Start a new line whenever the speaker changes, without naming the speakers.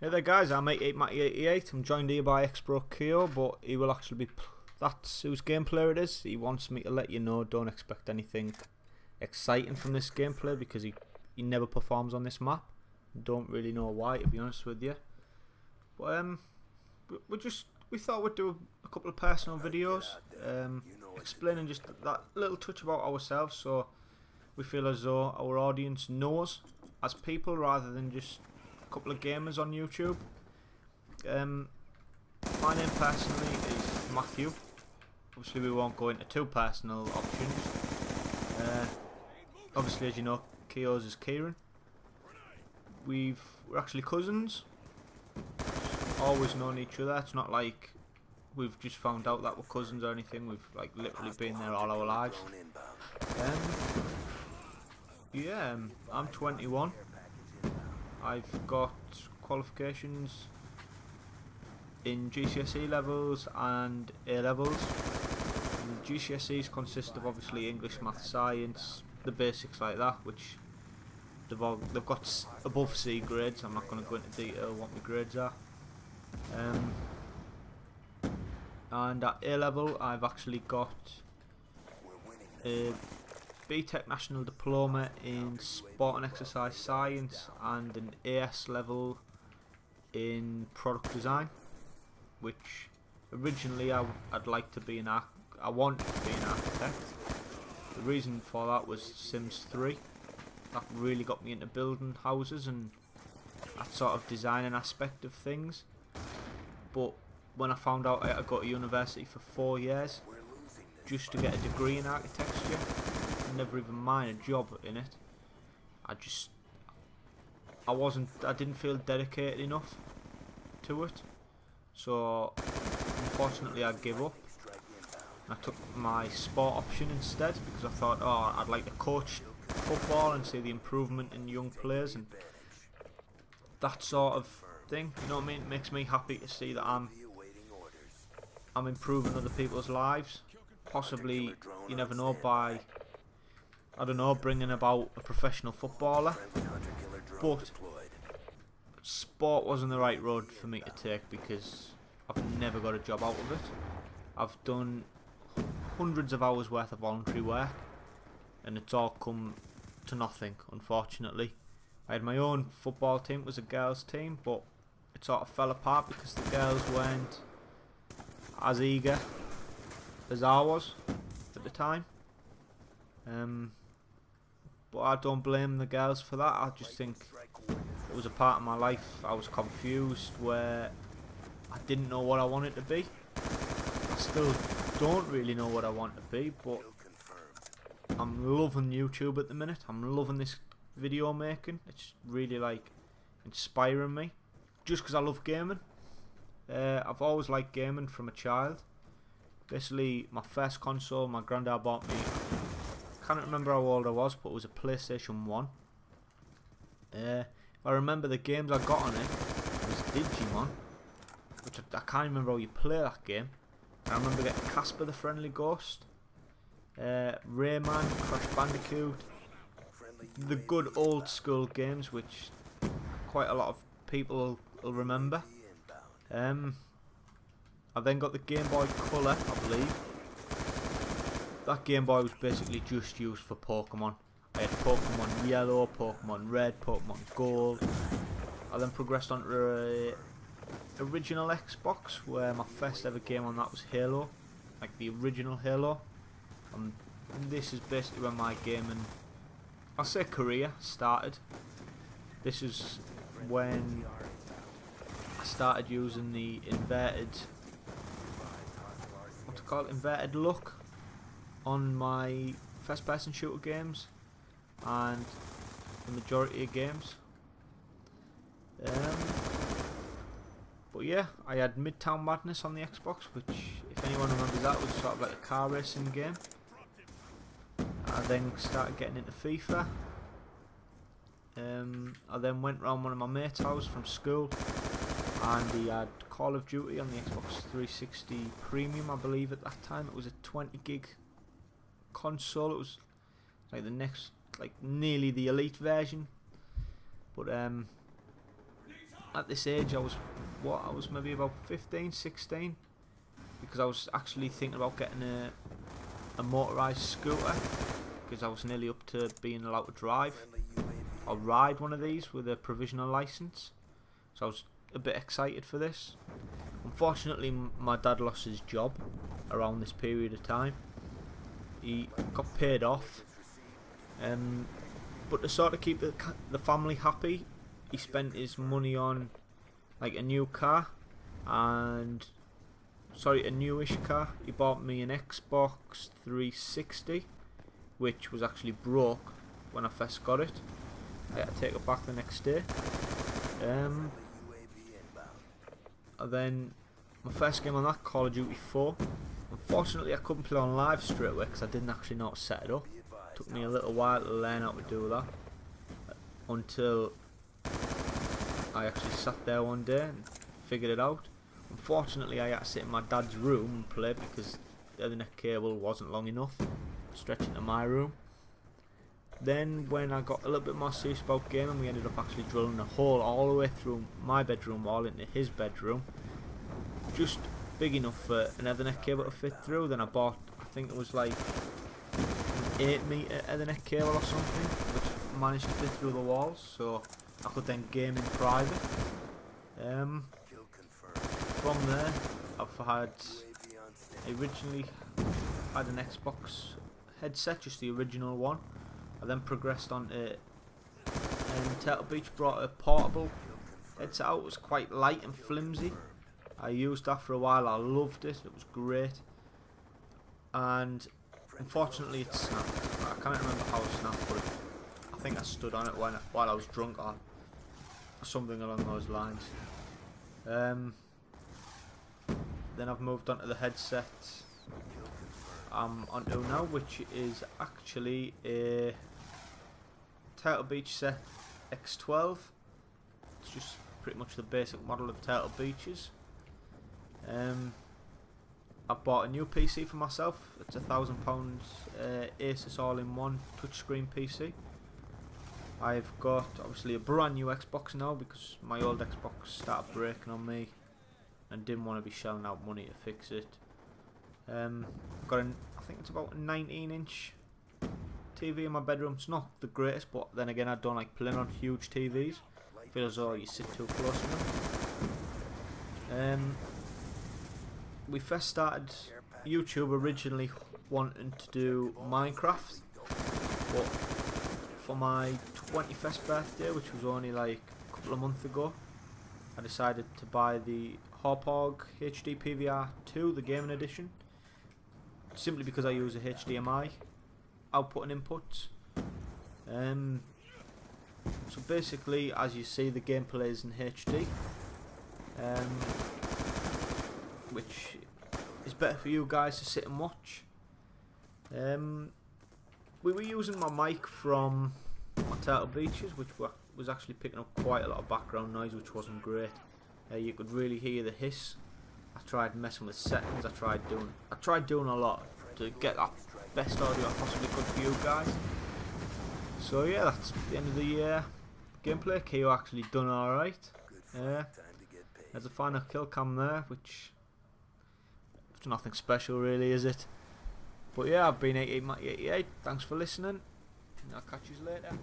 Hey there guys, I'm 88Matty88. I'm joined here by Keo, but he will actually be, that's whose gameplay it is. He wants me to let you know, don't expect anything exciting from this gameplay because he never performs on this map. Don't really know why, to be honest with you. But we thought we'd do a couple of personal videos, explaining just that little touch about ourselves, so we feel as though our audience knows as people rather than just a couple of gamers on YouTube. My name personally is Matthew. Obviously we won't go into too personal options. Obviously, as you know, Keo's is Kieran. We're actually cousins. Always known each other. It's not like we've just found out that we're cousins or anything. We've like literally been there all our lives. Yeah, I'm 21. I've got qualifications in GCSE levels and A levels. And GCSEs consist of obviously English, Math, Science, the basics like that, which they've got above C grades. I'm not going to go into detail what my grades are. And at A level, I've actually got a BTEC National Diploma in Sport and Exercise Science and an AS level in Product Design, which originally I'd like to be I wanted to be an architect. The reason for that was Sims 3. That really got me into building houses and that sort of designing aspect of things. But when I found out I had to go to university for 4 years just to get a degree in architecture, never even mind a job in it, I didn't feel dedicated enough to it. So unfortunately I gave up. I took my sport option instead because I thought, oh, I'd like to coach football and see the improvement in young players and that sort of thing. You know what I mean? It makes me happy to see that I'm improving other people's lives. Possibly, you never know, by, I don't know, bringing about a professional footballer. But sport wasn't the right road for me to take because I've never got a job out of it. I've done hundreds of hours worth of voluntary work and it's all come to nothing, unfortunately. I had my own football team. It was a girls team, but it sort of fell apart because the girls weren't as eager as I was at the time. But I don't blame the girls for that. I just think it was a part of my life. I was confused where I didn't know what I wanted to be. I still don't really know what I want to be, but I'm loving YouTube at the minute. I'm loving this video making. It's really like inspiring me just because I love gaming. I've always liked gaming from a child. Basically, my first console my granddad bought me, I can't remember how old I was, but it was a PlayStation 1. If I remember, the games I got on it was Digimon, which I can't remember how you play that game. I remember getting Casper the Friendly Ghost, Rayman, Crash Bandicoot, the good old school games which quite a lot of people will remember. I then got the Game Boy Color, I believe. That Game Boy was basically just used for Pokemon. I had Pokemon Yellow, Pokemon Red, Pokemon Gold. I then progressed onto a original Xbox where my first ever game on that was Halo, like the original Halo. And this is basically when my gaming, I'll say career, started. This is when I started using the inverted look on my first person shooter games and the majority of games. But yeah, I had Midtown Madness on the Xbox, which, if anyone remembers, that was sort of like a car racing game. I then started getting into FIFA. I then went round one of my mates' house from school and he had Call of Duty on the Xbox 360 Premium, I believe at that time. It was a 20 gig console. It was like the next, like nearly the Elite version. But at this age I was maybe about 15, 16, because I was actually thinking about getting a motorised scooter, because I was nearly up to being allowed to drive or ride one of these with a provisional licence. So I was a bit excited for this. Unfortunately, my dad lost his job around this period of time. He got paid off, but to sort of keep the family happy, he spent his money on like a new car, and a newish car. He bought me an Xbox 360, which was actually broke when I first got it. I had to take it back the next day. And then my first game on that, Call of Duty 4. Unfortunately, I couldn't play on live straight away because I didn't actually know how to set it up. It took me a little while to learn how to do that, until I actually sat there one day and figured it out. Unfortunately, I had to sit in my dad's room and play because the Ethernet cable wasn't long enough, stretching to my room. Then when I got a little bit more serious about gaming, we ended up actually drilling a hole all the way through my bedroom wall into his bedroom, just big enough for an Ethernet cable to fit through. Then I bought, I think it was like an 8-meter Ethernet cable or something, which managed to fit through the walls, so I could then game in private. From there, I originally had an Xbox headset, just the original one. I then progressed on to Turtle Beach, brought a portable headset out. It was quite light and flimsy. I used that for a while. I loved it. It was great. And unfortunately it snapped. I can't remember how it snapped, but I think I stood on it while I was drunk or something along those lines. Then I've moved on to the headset I'm onto now, which is actually a Turtle Beach set X12. It's just pretty much the basic model of Turtle Beaches. I've bought a new PC for myself. It's £1,000 Asus all-in-one touchscreen PC. I've got obviously a brand new Xbox now because my old Xbox started breaking on me and didn't want to be shelling out money to fix it. I've got I think it's about a 19-inch TV in my bedroom. It's not the greatest, but then again I don't like playing on huge TVs. I feel as though you sit too close to them. We first started YouTube originally wanting to do Minecraft, but for my 21st birthday, which was only like a couple of months ago, I decided to buy the Hauppauge HD PVR 2, the gaming edition, simply because I use a HDMI output and inputs. So basically, as you see, the gameplay is in HD, which is better for you guys to sit and watch. We were using my mic from my Turtle Beaches, which was actually picking up quite a lot of background noise, which wasn't great. You could really hear the hiss. I tried messing with settings. I tried doing a lot to get that best audio I possibly could for you guys. So yeah, that's the end of the gameplay. KO actually done alright. There's a final kill cam there, which it's nothing special really, is it? But yeah, I've been 88Matty88. Thanks for listening, and I'll catch you later.